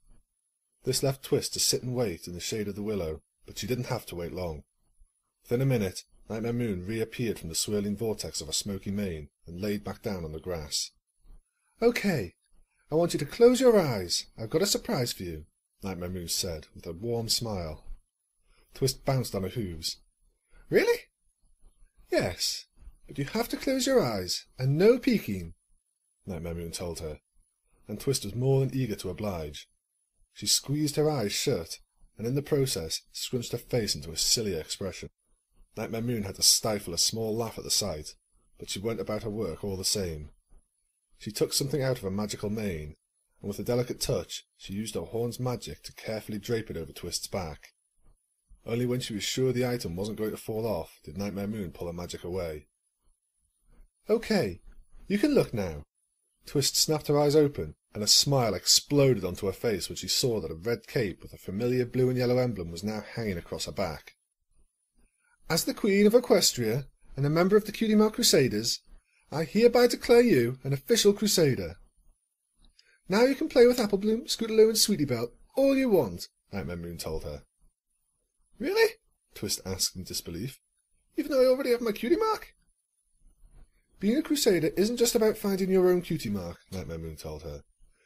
This left Twist to sit and wait in the shade of the willow, but she didn't have to wait long. Within a minute, Nightmare Moon reappeared from the swirling vortex of her smoky mane and laid back down on the grass. "Okay, I want you to close your eyes. I've got a surprise for you. Nightmare Moon said, with a warm smile. Twist bounced on her hooves. Really? Yes, but you have to close your eyes, and no peeking, Nightmare Moon told her, and Twist was more than eager to oblige. She squeezed her eyes shut, and in the process scrunched her face into a silly expression. Nightmare Moon had to stifle a small laugh at the sight, but she went about her work all the same. She took something out of her magical mane, and with a delicate touch she used her horn's magic to carefully drape it over Twist's back. Only when she was sure the item wasn't going to fall off did Nightmare Moon pull her magic away. Okay, you can look now. Twist snapped her eyes open, and a smile exploded onto her face when she saw that a red cape with a familiar blue and yellow emblem was now hanging across her back. As the Queen of Equestria, and a member of the Cutie Mark Crusaders, I hereby declare you an official Crusader. Now you can play with Applebloom, Scootaloo and Sweetie Belle all you want, Nightmare Moon told her. Really? Twist asked in disbelief. Even though I already have my Cutie Mark? Being a Crusader isn't just about finding your own Cutie Mark, Nightmare Moon told her.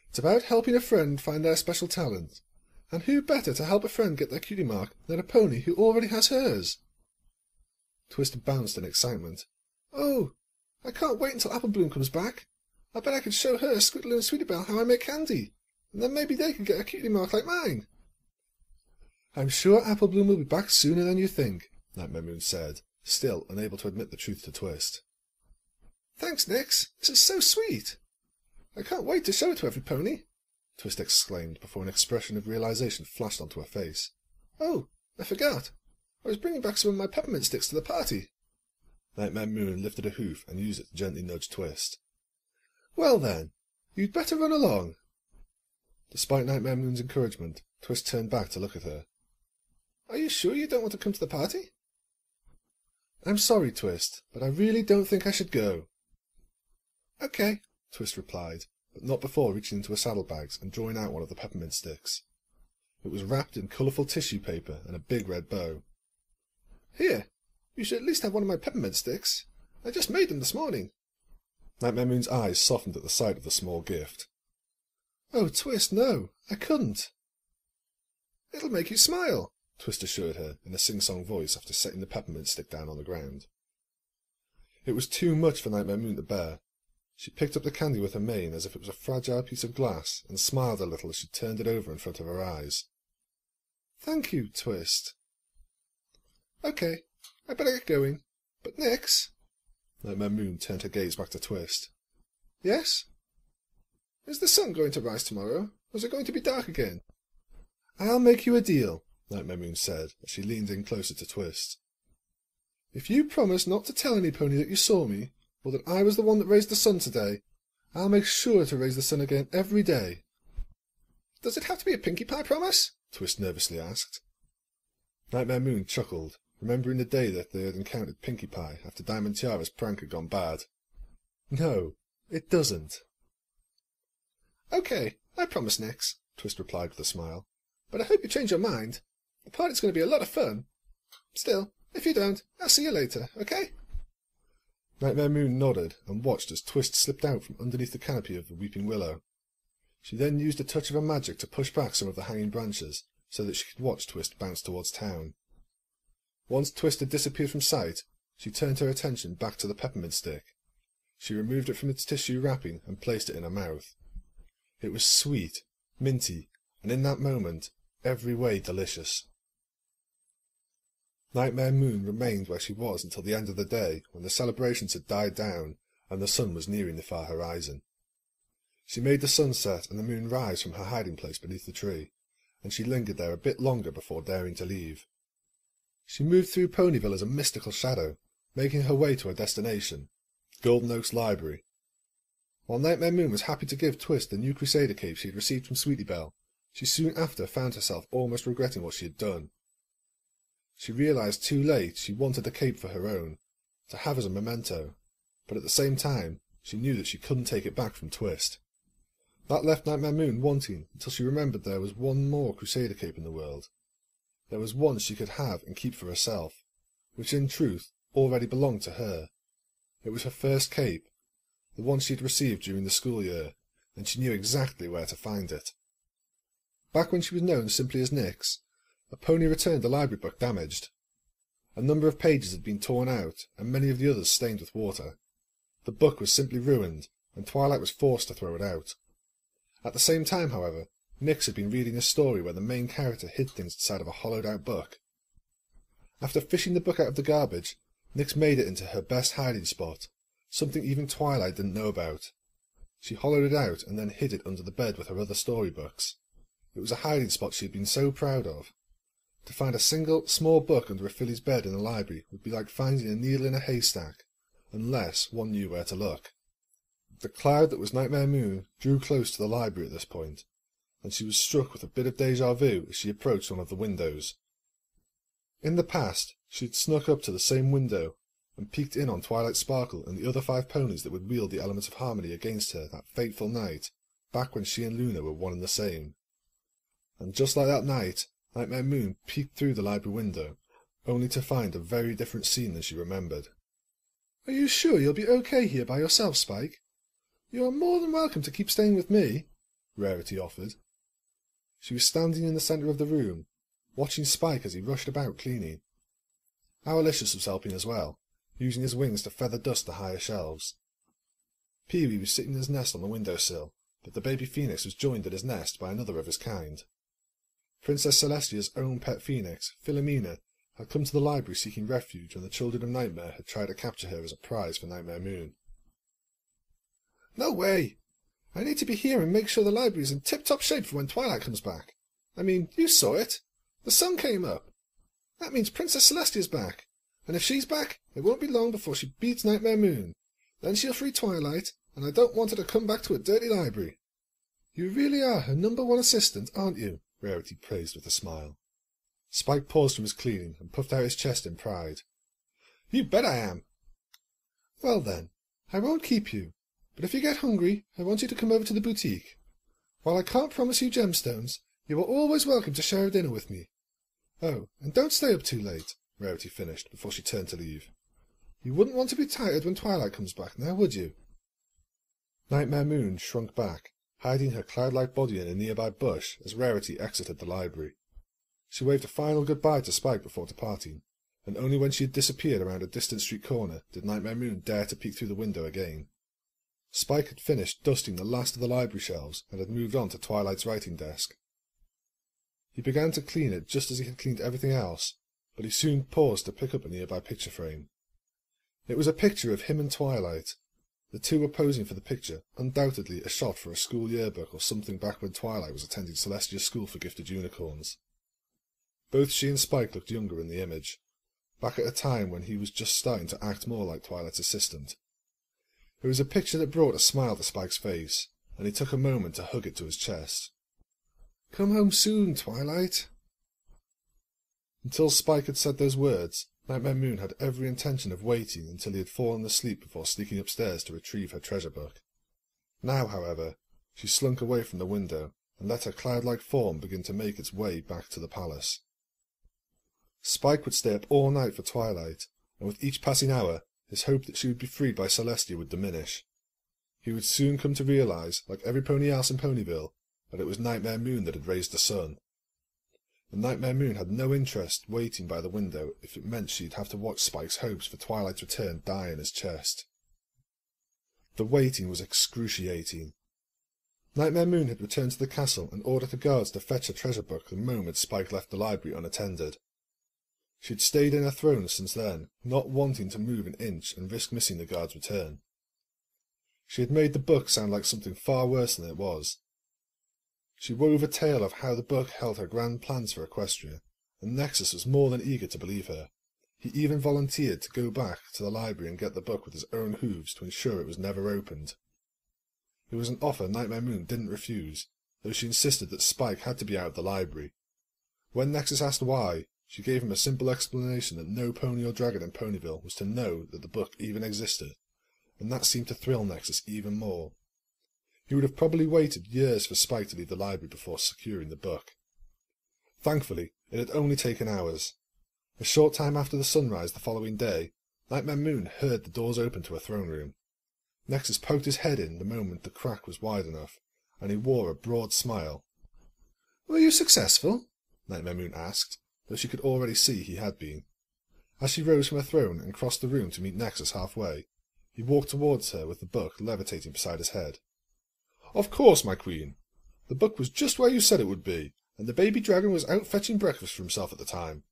It's about helping a friend find their special talent. And who better to help a friend get their Cutie Mark than a pony who already has hers? Twist bounced in excitement. Oh, I can't wait until Applebloom comes back. I bet I could show her, Scootaloo and Sweetie Belle how I make candy, and then maybe they could get a Cutie Mark like mine. I'm sure Applebloom will be back sooner than you think, Nightmare Moon said, still unable to admit the truth to Twist. Thanks, Nix. This is so sweet. I can't wait to show it to everypony, Twist exclaimed before an expression of realization flashed onto her face. Oh, I forgot. I was bringing back some of my peppermint sticks to the party. Nightmare Moon lifted a hoof and used it to gently nudge Twist. Well then, you'd better run along. Despite Nightmare Moon's encouragement, Twist turned back to look at her. Are you sure you don't want to come to the party? I'm sorry, Twist, but I really don't think I should go. Okay, Twist replied, but not before reaching into her saddlebags and drawing out one of the peppermint sticks. It was wrapped in colourful tissue paper and a big red bow. Here, you should at least have one of my peppermint sticks. I just made them this morning. Nightmare Moon's eyes softened at the sight of the small gift. Oh, Twist, no, I couldn't. It'll make you smile, Twist assured her in a sing-song voice after setting the peppermint stick down on the ground. It was too much for Nightmare Moon to bear. She picked up the candy with her mane as if it was a fragile piece of glass and smiled a little as she turned it over in front of her eyes. Thank you, Twist. Okay, I better get going. But Nix... Nightmare Moon turned her gaze back to Twist. Yes? Is the sun going to rise tomorrow, or is it going to be dark again? I'll make you a deal, Nightmare Moon said, as she leaned in closer to Twist. If you promise not to tell any pony that you saw me, or that I was the one that raised the sun today, I'll make sure to raise the sun again every day. Does it have to be a Pinkie Pie promise? Twist nervously asked. Nightmare Moon chuckled, remembering the day that they had encountered Pinkie Pie after Diamond Tiara's prank had gone bad. No, it doesn't. Okay, I promise, Nix, Twist replied with a smile. But I hope you change your mind. The party's going to be a lot of fun. Still, if you don't, I'll see you later, okay? Nightmare Moon nodded and watched as Twist slipped out from underneath the canopy of the weeping willow. She then used a touch of her magic to push back some of the hanging branches so that she could watch Twist bounce towards town. Once Twist had disappeared from sight, she turned her attention back to the peppermint stick. She removed it from its tissue wrapping and placed it in her mouth. It was sweet, minty, and in that moment, every way delicious. Nightmare Moon remained where she was until the end of the day, when the celebrations had died down and the sun was nearing the far horizon. She made the sun set and the moon rise from her hiding place beneath the tree, and she lingered there a bit longer before daring to leave. She moved through Ponyville as a mystical shadow, making her way to her destination, Golden Oaks Library. While Nightmare Moon was happy to give Twist the new Crusader cape she had received from Sweetie Belle, she soon after found herself almost regretting what she had done. She realized too late she wanted the cape for her own, to have as a memento, but at the same time she knew that she couldn't take it back from Twist. That left Nightmare Moon wanting until she remembered there was one more Crusader cape in the world. There was one she could have and keep for herself, which in truth already belonged to her. It was her first cape, the one she had received during the school year, and she knew exactly where to find it. Back when she was known simply as Nyx, a pony returned the library book damaged. A number of pages had been torn out, and many of the others stained with water. The book was simply ruined, and Twilight was forced to throw it out. At the same time, however, Nyx had been reading a story where the main character hid things inside of a hollowed-out book. After fishing the book out of the garbage, Nyx made it into her best hiding spot, something even Twilight didn't know about. She hollowed it out and then hid it under the bed with her other storybooks. It was a hiding spot she had been so proud of. To find a single, small book under a filly's bed in a library would be like finding a needle in a haystack, unless one knew where to look. The cloud that was Nightmare Moon drew close to the library at this point, and she was struck with a bit of déjà vu as she approached one of the windows. In the past, she had snuck up to the same window and peeked in on Twilight Sparkle and the other 5 ponies that would wield the elements of harmony against her that fateful night, back when she and Luna were one and the same. And just like that night, Nightmare Moon peeked through the library window, only to find a very different scene than she remembered. "Are you sure you'll be okay here by yourself, Spike? You are more than welcome to keep staying with me," Rarity offered. She was standing in the centre of the room, watching Spike as he rushed about cleaning. Owlicious was helping as well, using his wings to feather dust the higher shelves. Pee-wee was sitting in his nest on the windowsill, but the baby phoenix was joined at his nest by another of his kind. Princess Celestia's own pet phoenix, Philomena, had come to the library seeking refuge when the Children of Nightmare had tried to capture her as a prize for Nightmare Moon. "No way! I need to be here and make sure the library is in tip-top shape for when Twilight comes back. I mean, you saw it. The sun came up. That means Princess Celestia's back, and if she's back, it won't be long before she beats Nightmare Moon. Then she'll free Twilight, and I don't want her to come back to a dirty library." "You really are her #1 assistant, aren't you?" Rarity praised with a smile. Spike paused from his cleaning and puffed out his chest in pride. "You bet I am." "Well then, I won't keep you, but if you get hungry, I want you to come over to the boutique. While I can't promise you gemstones, you are always welcome to share a dinner with me. Oh, and don't stay up too late," Rarity finished before she turned to leave. "You wouldn't want to be tired when Twilight comes back, now would you?" Nightmare Moon shrunk back, hiding her cloud-like body in a nearby bush as Rarity exited the library. She waved a final goodbye to Spike before departing, and only when she had disappeared around a distant street corner did Nightmare Moon dare to peek through the window again. Spike had finished dusting the last of the library shelves and had moved on to Twilight's writing desk. He began to clean it just as he had cleaned everything else, but he soon paused to pick up a nearby picture frame. It was a picture of him and Twilight. The two were posing for the picture, undoubtedly a shot for a school yearbook or something back when Twilight was attending Celestia's school for gifted unicorns. Both she and Spike looked younger in the image, back at a time when he was just starting to act more like Twilight's assistant. It was a picture that brought a smile to Spike's face, and he took a moment to hug it to his chest. "Come home soon, Twilight." Until Spike had said those words, Nightmare Moon had every intention of waiting until he had fallen asleep before sneaking upstairs to retrieve her treasure book. Now, however, she slunk away from the window and let her cloud-like form begin to make its way back to the palace. Spike would stay up all night for Twilight, and with each passing hour, his hope that she would be freed by Celestia would diminish. He would soon come to realize, like every pony else in Ponyville, that it was Nightmare Moon that had raised the sun. And Nightmare Moon had no interest waiting by the window if it meant she'd have to watch Spike's hopes for Twilight's return die in his chest. The waiting was excruciating. Nightmare Moon had returned to the castle and ordered the guards to fetch her treasure book the moment Spike left the library unattended. She had stayed in her throne since then, not wanting to move an inch and risk missing the guard's return. She had made the book sound like something far worse than it was. She wove a tale of how the book held her grand plans for Equestria, and Nexus was more than eager to believe her. He even volunteered to go back to the library and get the book with his own hooves to ensure it was never opened. It was an offer Nightmare Moon didn't refuse, though she insisted that Spike had to be out of the library. When Nexus asked why, she gave him a simple explanation that no pony or dragon in Ponyville was to know that the book even existed, and that seemed to thrill Nexus even more. He would have probably waited years for Spike to leave the library before securing the book. Thankfully, it had only taken hours. A short time after the sunrise the following day, Nightmare Moon heard the doors open to her throne room. Nexus poked his head in the moment the crack was wide enough, and he wore a broad smile. "Were you successful?" Nightmare Moon asked, though she could already see he had been. As she rose from her throne and crossed the room to meet Nexus halfway, he walked towards her with the book levitating beside his head. "Of course, my queen. The book was just where you said it would be, and the baby dragon was out fetching breakfast for himself at the time.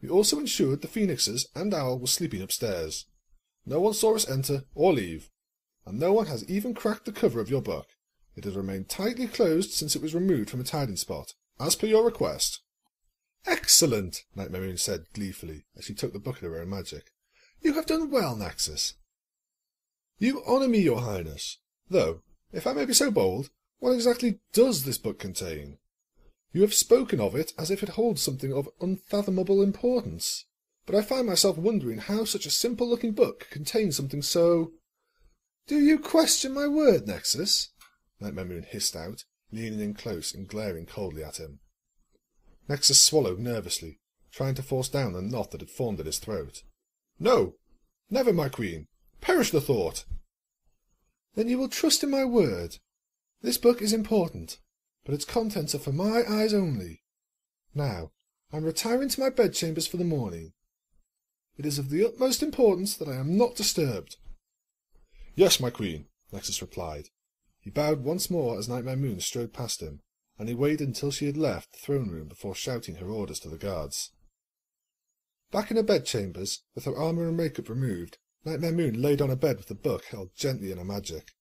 We also ensured the phoenixes and owl were sleeping upstairs. No one saw us enter or leave, and no one has even cracked the cover of your book. It has remained tightly closed since it was removed from its hiding spot, as per your request." "Excellent," Nightmare Moon said gleefully as she took the book of her own magic. "You have done well, Nexus." "You honour me, your highness. Though, if I may be so bold, what exactly does this book contain? You have spoken of it as if it holds something of unfathomable importance, but I find myself wondering how such a simple-looking book contains something so—" "Do you question my word, Nexus?" Nightmare Moon hissed out, leaning in close and glaring coldly at him. Nexus swallowed nervously, trying to force down the knot that had formed in his throat. "No! Never, my queen! Perish the thought!" "Then you will trust in my word. This book is important, but its contents are for my eyes only. Now, I am retiring to my bedchambers for the morning. It is of the utmost importance that I am not disturbed." "Yes, my queen," Nexus replied. He bowed once more as Nightmare Moon strode past him, and he waited until she had left the throne room before shouting her orders to the guards. Back in her bedchambers, with her armour and makeup removed, Nightmare Moon laid on a bed with the book held gently in her magic.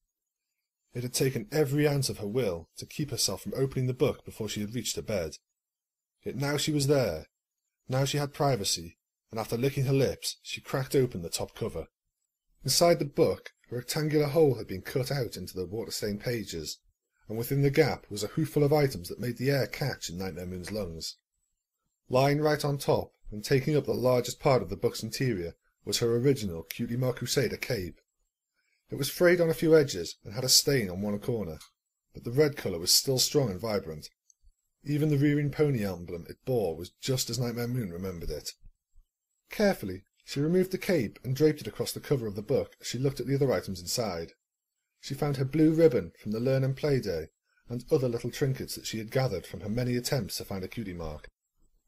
It had taken every ounce of her will to keep herself from opening the book before she had reached her bed. Yet now she was there. Now she had privacy, and after licking her lips, she cracked open the top cover. Inside the book, a rectangular hole had been cut out into the water-stained pages, and within the gap was a hooful of items that made the air catch in Nightmare Moon's lungs. Lying right on top, and taking up the largest part of the book's interior, was her original Cutie Mark Crusader cape. It was frayed on a few edges and had a stain on one corner, but the red colour was still strong and vibrant. Even the rearing pony emblem it bore was just as Nightmare Moon remembered it. Carefully, she removed the cape and draped it across the cover of the book as she looked at the other items inside. She found her blue ribbon from the Learn and Play Day, and other little trinkets that she had gathered from her many attempts to find a cutie mark.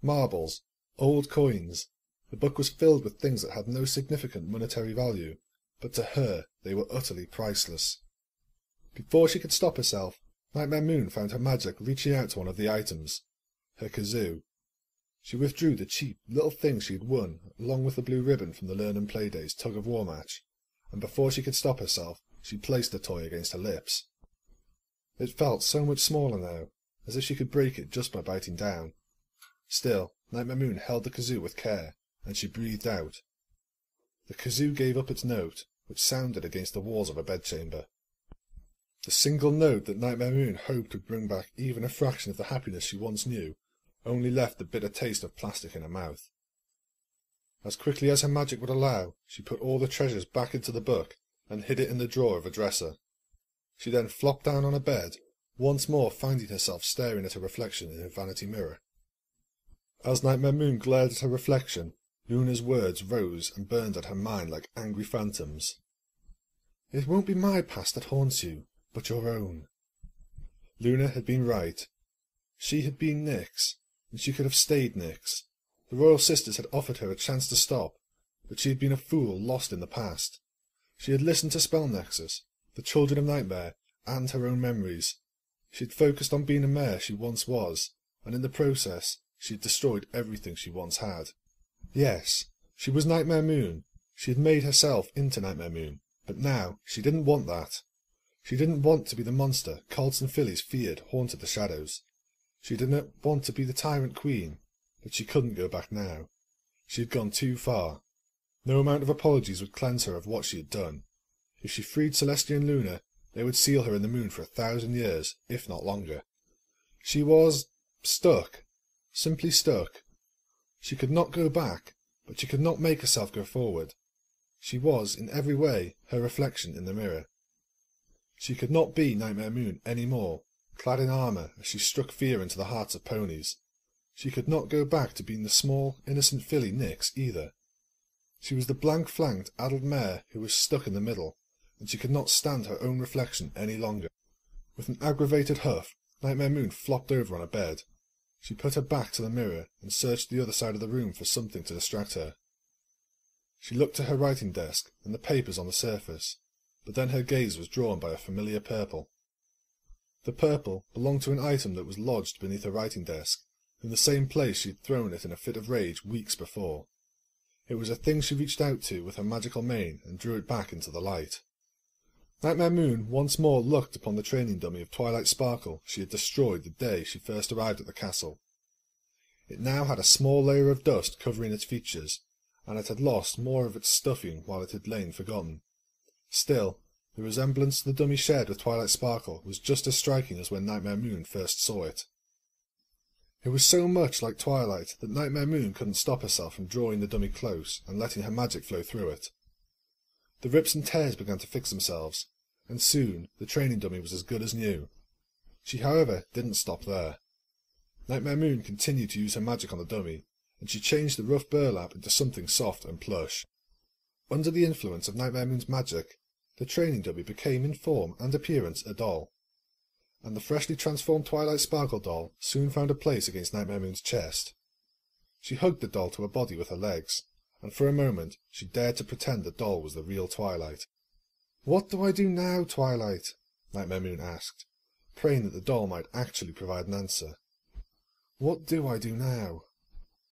Marbles, old coins. The book was filled with things that had no significant monetary value, but to her they were utterly priceless. Before she could stop herself, Nightmare Moon found her magic reaching out to one of the items, her kazoo. She withdrew the cheap little thing she had won, along with the blue ribbon from the Learn and Play Day's tug-of-war match, and before she could stop herself, she placed the toy against her lips. It felt so much smaller now, as if she could break it just by biting down. Still, Nightmare Moon held the kazoo with care, and she breathed out. The kazoo gave up its note, which sounded against the walls of her bedchamber. The single note that Nightmare Moon hoped would bring back even a fraction of the happiness she once knew only left the bitter taste of plastic in her mouth. As quickly as her magic would allow, she put all the treasures back into the book and hid it in the drawer of a dresser. She then flopped down on a bed, once more finding herself staring at her reflection in her vanity mirror. As Nightmare Moon glared at her reflection, Luna's words rose and burned at her mind like angry phantoms. "It won't be my past that haunts you, but your own." Luna had been right. She had been Nyx, and she could have stayed Nyx. The Royal Sisters had offered her a chance to stop, but she had been a fool lost in the past. She had listened to Spell Nexus, the Children of Nightmare, and her own memories. She had focused on being a mare she once was, and in the process she had destroyed everything she once had. Yes, she was Nightmare Moon. She had made herself into Nightmare Moon, but now she didn't want that. She didn't want to be the monster Carlton Phillies feared haunted the shadows. She didn't want to be the tyrant queen, but she couldn't go back now. She had gone too far. No amount of apologies would cleanse her of what she had done. If she freed Celestia and Luna, they would seal her in the moon for 1,000 years, if not longer. She was stuck. Simply stuck. She could not go back, but she could not make herself go forward. She was, in every way, her reflection in the mirror. She could not be Nightmare Moon any more, clad in armour as she struck fear into the hearts of ponies. She could not go back to being the small, innocent filly Nyx either. She was the blank-flanked, addled mare who was stuck in the middle, and she could not stand her own reflection any longer. With an aggravated huff, Nightmare Moon flopped over on a bed, She put her back to the mirror and searched the other side of the room for something to distract her. She looked at her writing desk and the papers on the surface, but then her gaze was drawn by a familiar purple. The purple belonged to an item that was lodged beneath her writing desk, in the same place she had thrown it in a fit of rage weeks before. It was a thing she reached out to with her magical mane and drew it back into the light. Nightmare Moon once more looked upon the training dummy of Twilight Sparkle she had destroyed the day she first arrived at the castle. It now had a small layer of dust covering its features, and it had lost more of its stuffing while it had lain forgotten. Still, the resemblance the dummy shared with Twilight Sparkle was just as striking as when Nightmare Moon first saw it. It was so much like Twilight that Nightmare Moon couldn't stop herself from drawing the dummy close and letting her magic flow through it. The rips and tears began to fix themselves, and soon the training dummy was as good as new. She, however, didn't stop there. Nightmare Moon continued to use her magic on the dummy, and she changed the rough burlap into something soft and plush. Under the influence of Nightmare Moon's magic, the training dummy became in form and appearance a doll, and the freshly transformed Twilight Sparkle doll soon found a place against Nightmare Moon's chest. She hugged the doll to her body with her legs, and for a moment she dared to pretend the doll was the real Twilight. "What do I do now, Twilight?" Nightmare Moon asked, praying that the doll might actually provide an answer. "What do I do now?"